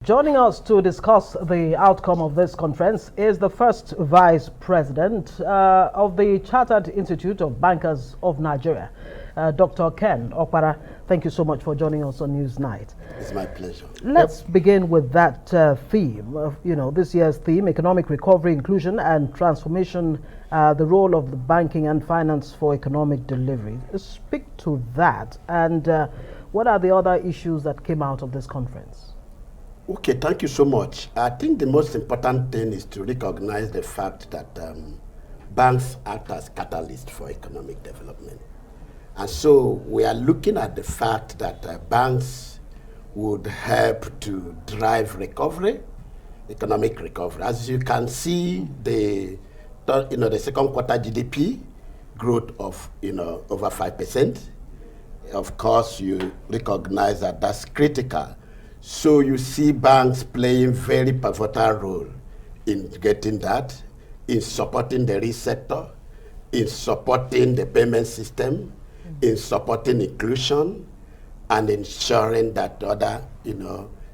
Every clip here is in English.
Joining us to discuss the outcome of this conference is the first Vice President of the Chartered Institute of Bankers of Nigeria, Dr. Ken Opara. Thank you so much for joining us on Newsnight. It's my pleasure. Let's begin with that theme of, this year's theme, economic recovery, inclusion and transformation, the role of the banking and finance for economic delivery. Speak to that, and what are the other issues that came out of this conference? Okay, thank you so much. I think the most important thing is to recognize the fact that banks act as catalysts for economic development. And so we are looking at the fact that banks would help to drive recovery, economic recovery. As you can see, the second quarter GDP growth of over 5%. Of course, you recognize that that's critical. So you see banks playing very pivotal role in getting that, in supporting the REIT sector, in supporting the payment system, in supporting inclusion, and ensuring that other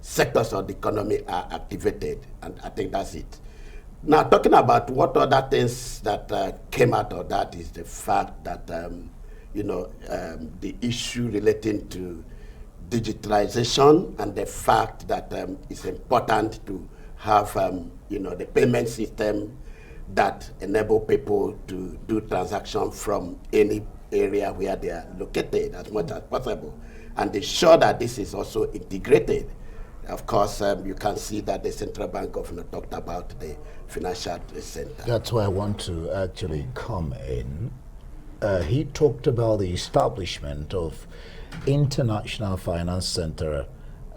sectors of the economy are activated. And I think that's it. Now, talking about what other things that came out of that is the fact that the issue relating to digitalization and the fact that it's important to have the payment system that enable people to do transactions from any area where they are located as much as possible, and ensure that this is also integrated. Of course, you can see that the central bank governor talked about the financial center. That's where I want to actually come in. He talked about the establishment of International Finance Centre,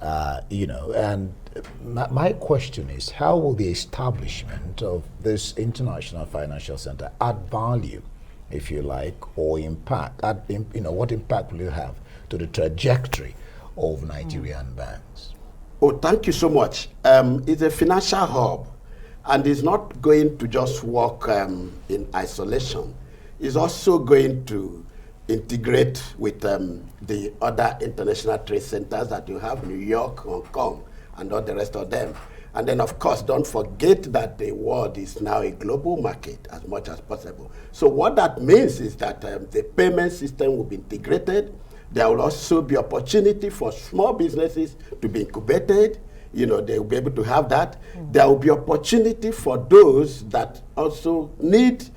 and my question is, how will the establishment of this International Financial Centre add value, if you like, or impact? What impact will it have to the trajectory of Nigerian banks? Oh, thank you so much. It's a financial hub, and it's not going to just work in isolation. It's also going to integrate with the other international trade centers that you have, New York, Hong Kong, and all the rest of them. And then, of course, don't forget that the world is now a global market as much as possible. So what that means is that the payment system will be integrated. There will also be opportunity for small businesses to be incubated. They will be able to have that. There will be opportunity for those that also need,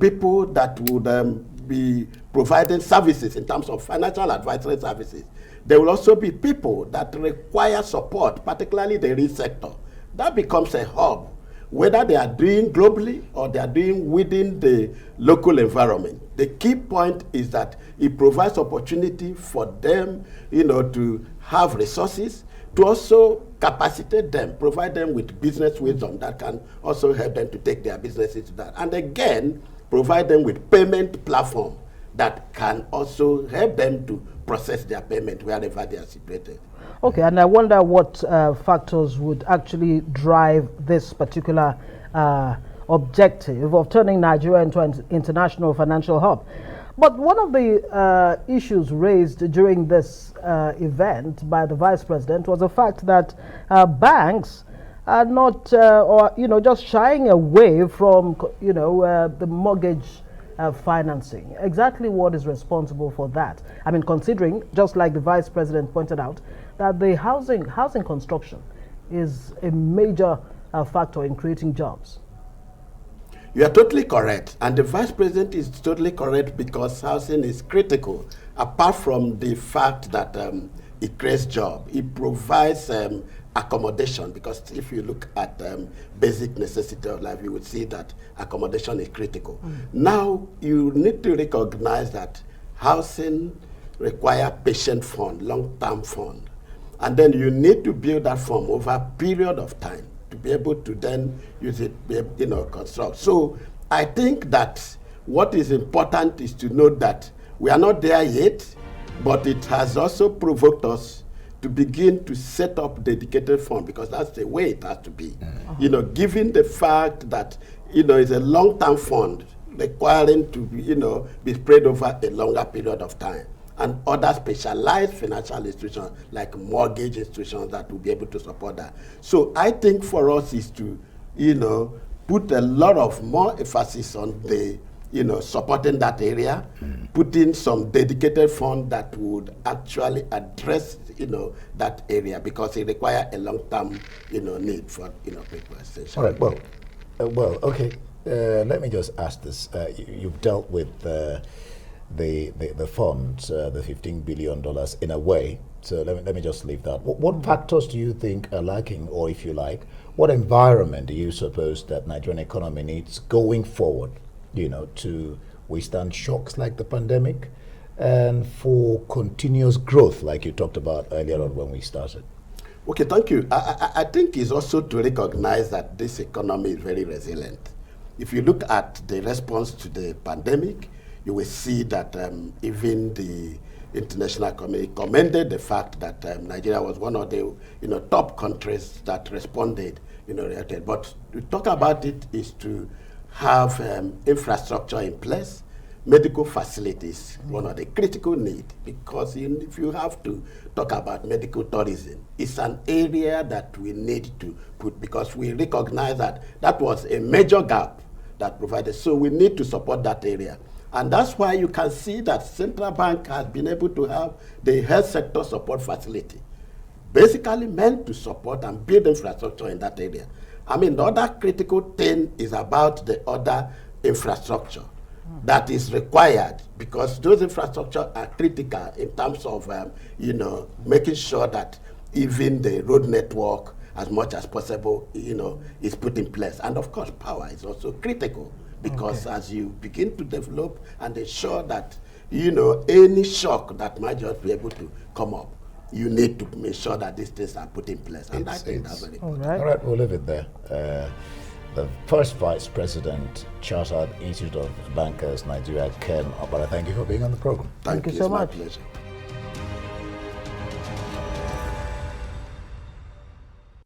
people that would be providing services in terms of financial advisory services. There will also be people that require support, particularly the REIT sector. That becomes a hub, whether they are doing globally or they are doing within the local environment. The key point is that it provides opportunity for them, to have resources, to also capacitate them, provide them with business wisdom that can also help them to take their businesses to that. And again, provide them with payment platform that can also help them to process their payment wherever they are situated. Okay, and I wonder what factors would actually drive this particular objective of turning Nigeria into an international financial hub. But one of the issues raised during this event by the Vice President was the fact that banks are not, just shying away from, the mortgage financing. Exactly what is responsible for that? I mean, considering, just like the Vice President pointed out, that the housing construction is a major factor in creating jobs. You are totally correct, and the Vice President is totally correct, because housing is critical. Apart from the fact that it creates jobs, it provides accommodation, because if you look at basic necessity of life, you would see that accommodation is critical. Now, you need to recognize that housing requires patient fund, long-term fund, and then you need to build that fund over a period of time to be able to then use it, construct. So I think that what is important is to note that we are not there yet, but it has also provoked us to begin to set up dedicated fund, because that's the way it has to be. Given the fact that, it's a long-term fund requiring to be spread over a longer period of time. and other specialized financial institutions like mortgage institutions that will be able to support that. So I think for us is to, put a lot of more emphasis on the, supporting that area, putting some dedicated fund that would actually address, that area, because it requires a long-term, need for, people essentially. All right. Well, okay. Let me just ask this. You've dealt with the funds, the $15 billion in a way. So let me just leave that. What factors do you think are lacking, or if you like, what environment do you suppose that Nigerian economy needs going forward, to withstand shocks like the pandemic and for continuous growth, like you talked about earlier on when we started? Okay, thank you. I think it's also to recognize that this economy is very resilient. If you look at the response to the pandemic, you will see that even the international community commended the fact that Nigeria was one of the top countries that responded, reacted. But to talk about it is to have infrastructure in place. Medical facilities, one of the critical needs, because if you have to talk about medical tourism, it's an area that we need to put, because we recognize that was a major gap that provided. So we need to support that area. And that's why you can see that Central Bank has been able to have the health sector support facility, basically meant to support and build infrastructure in that area. I mean, the other critical thing is about the other infrastructure that is required, because those infrastructure are critical in terms of, making sure that even the road network, as much as possible, is put in place. And of course, power is also critical, because as you begin to develop and ensure that, any shock that might just be able to come up, you need to make sure that these things are put in place. And I think that's very important. All right, we'll leave it there. The first Vice President, Chartered Institute of Bankers, Nigeria, Ken Opara, thank you for being on the program. Thank you so much. Pleasure.